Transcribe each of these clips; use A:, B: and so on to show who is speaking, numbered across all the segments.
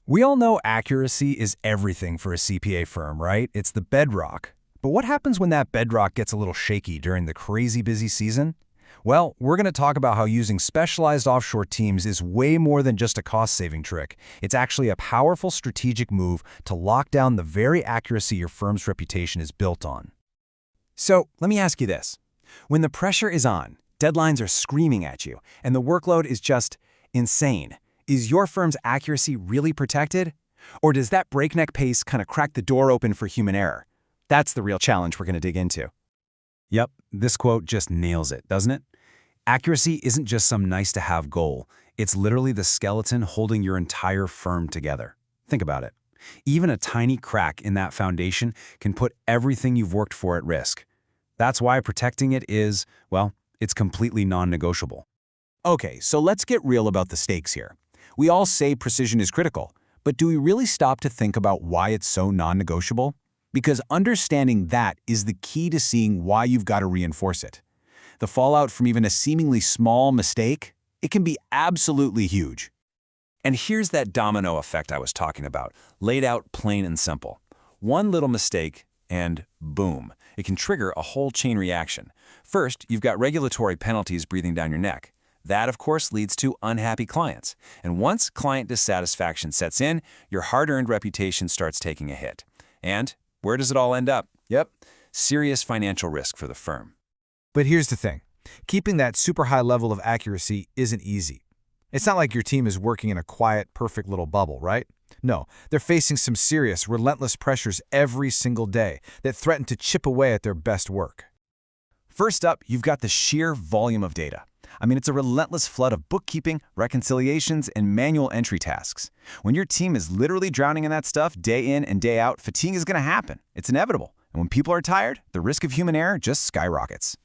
A: We all know accuracy is everything for a CPA firm, right? It's the bedrock. But what happens when that bedrock gets a little shaky during the crazy busy season? Well, we're going to talk about how using specialized offshore teams is way more than just a cost-saving trick. It's actually a powerful strategic move to lock down the very accuracy your firm's reputation is built on.
B: So, let me ask you this. When the pressure is on, deadlines are screaming at you, and the workload is just insane, is your firm's accuracy really protected? Or does that breakneck pace kind of crack the door open for human error? That's the real challenge we're going to dig into.
A: Yep, this quote just nails it, doesn't it? Accuracy isn't just some nice-to-have goal. It's literally the skeleton holding your entire firm together. Think about it. Even a tiny crack in that foundation can put everything you've worked for at risk. That's why protecting it is, well, it's completely non-negotiable.
B: Okay, so let's get real about the stakes here. We all say precision is critical, but do we really stop to think about why it's so non-negotiable? Because understanding that is the key to seeing why you've got to reinforce it. The fallout from even a seemingly small mistake, it can be absolutely huge.
A: And here's that domino effect I was talking about, laid out plain and simple. One little mistake, and boom, it can trigger a whole chain reaction. First, you've got regulatory penalties breathing down your neck. That, of course, leads to unhappy clients. And once client dissatisfaction sets in, your hard-earned reputation starts taking a hit. And where does it all end up? Yep, serious financial risk for the firm.
C: But here's the thing. Keeping that super high level of accuracy isn't easy. It's not like your team is working in a quiet, perfect little bubble, right? No, they're facing some serious, relentless pressures every single day that threaten to chip away at their best work.
B: First up, you've got the sheer volume of data. I mean, it's a relentless flood of bookkeeping, reconciliations, and manual entry tasks. When your team is literally drowning in that stuff day in and day out, fatigue is going to happen. It's inevitable. And when people are tired, the risk of human error just skyrockets.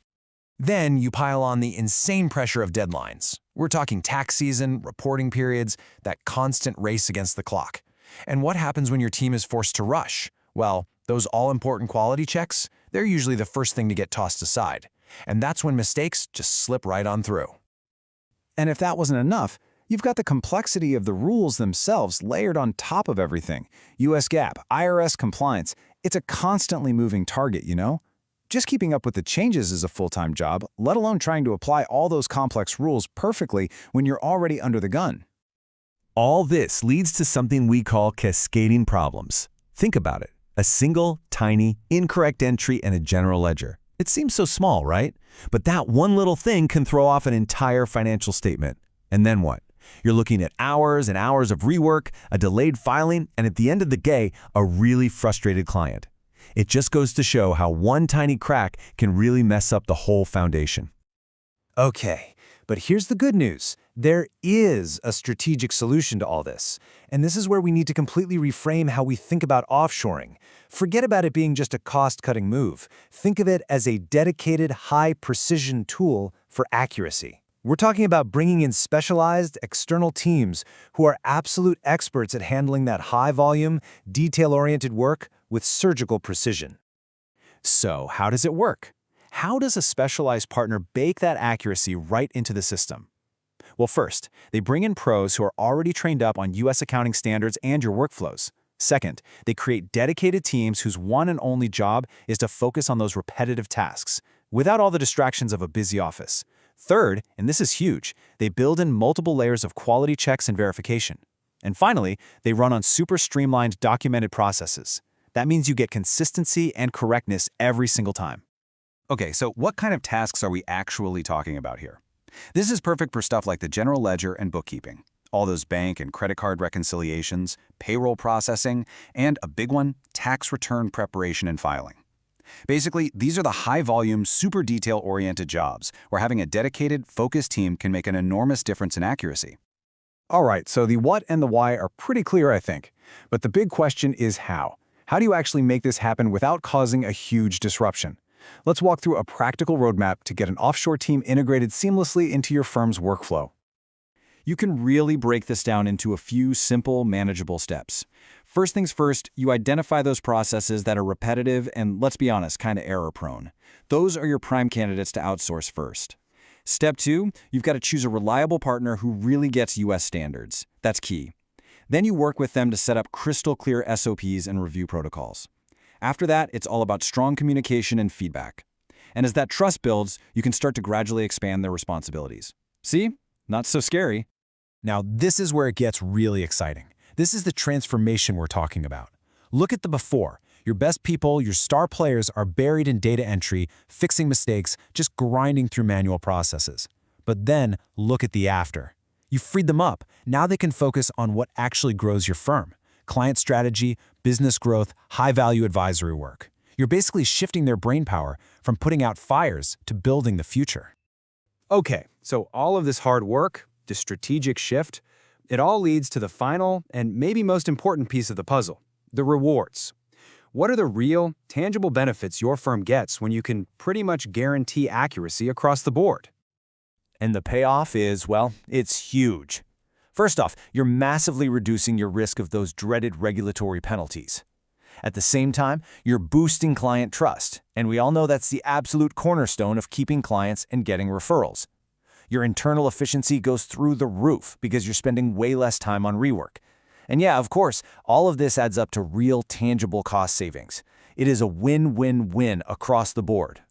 D: Then you pile on the insane pressure of deadlines. We're talking tax season, reporting periods, that constant race against the clock. And what happens when your team is forced to rush? Well, those all-important quality checks, they're usually the first thing to get tossed aside. And that's when mistakes just slip right on through.
B: And if that wasn't enough, you've got the complexity of the rules themselves layered on top of everything. US GAAP, IRS compliance, it's a constantly moving target, you know? Just keeping up with the changes is a full-time job, let alone trying to apply all those complex rules perfectly when you're already under the gun.
E: All this leads to something we call cascading problems. Think about it. A single, tiny, incorrect entry in a general ledger. It seems so small, right? But that one little thing can throw off an entire financial statement. And then what? You're looking at hours and hours of rework, a delayed filing, and at the end of the day, a really frustrated client. It just goes to show how one tiny crack can really mess up the whole foundation.
B: Okay, but here's the good news. There is a strategic solution to all this. And this is where we need to completely reframe how we think about offshoring. Forget about it being just a cost-cutting move. Think of it as a dedicated, high-precision tool for accuracy. We're talking about bringing in specialized external teams who are absolute experts at handling that high-volume, detail-oriented work with surgical precision. So, how does it work? How does a specialized partner bake that accuracy right into the system? Well, first, they bring in pros who are already trained up on U.S. accounting standards and your workflows. Second, they create dedicated teams whose one and only job is to focus on those repetitive tasks, without all the distractions of a busy office. Third, and this is huge, they build in multiple layers of quality checks and verification. And finally, they run on super streamlined documented processes. That means you get consistency and correctness every single time.
A: Okay, so what kind of tasks are we actually talking about here? This is perfect for stuff like the general ledger and bookkeeping, all those bank and credit card reconciliations, payroll processing, and a big one, tax return preparation and filing. Basically, these are the high-volume, super detail-oriented jobs where having a dedicated, focused team can make an enormous difference in accuracy.
B: All right, so the what and the why are pretty clear, I think. But the big question is how. How do you actually make this happen without causing a huge disruption? Let's walk through a practical roadmap to get an offshore team integrated seamlessly into your firm's workflow. You can really break this down into a few simple, manageable steps. First things first, you identify those processes that are repetitive and, let's be honest, kind of error-prone. Those are your prime candidates to outsource first. Step 2, you've got to choose a reliable partner who really gets U.S. standards. That's key.
A: Then you work with them to set up crystal clear SOPs and review protocols. After that, it's all about strong communication and feedback. And as that trust builds, you can start to gradually expand their responsibilities. See? Not so scary.
B: Now, this is where it gets really exciting. This is the transformation we're talking about. Look at the before. Your best people, your star players are buried in data entry, fixing mistakes, just grinding through manual processes. But then, look at the after. You freed them up. Now they can focus on what actually grows your firm. Client strategy, business growth, high-value advisory work. You're basically shifting their brainpower from putting out fires to building the future. Okay, so all of this hard work, this strategic shift, it all leads to the final and maybe most important piece of the puzzle, the rewards. What are the real, tangible benefits your firm gets when you can pretty much guarantee accuracy across the board?
E: And the payoff is, well, it's huge. First off, you're massively reducing your risk of those dreaded regulatory penalties. At the same time, you're boosting client trust, and we all know that's the absolute cornerstone of keeping clients and getting referrals. Your internal efficiency goes through the roof because you're spending way less time on rework. And yeah, of course, all of this adds up to real, tangible cost savings. It is a win-win-win across the board.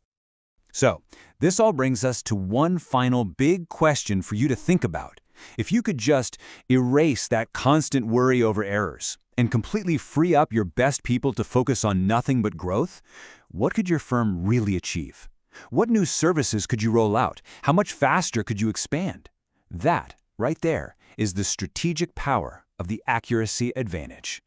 A: So, this all brings us to one final big question for you to think about. If you could just erase that constant worry over errors and completely free up your best people to focus on nothing but growth, what could your firm really achieve? What new services could you roll out? How much faster could you expand? That, right there, is the strategic power of the accuracy advantage.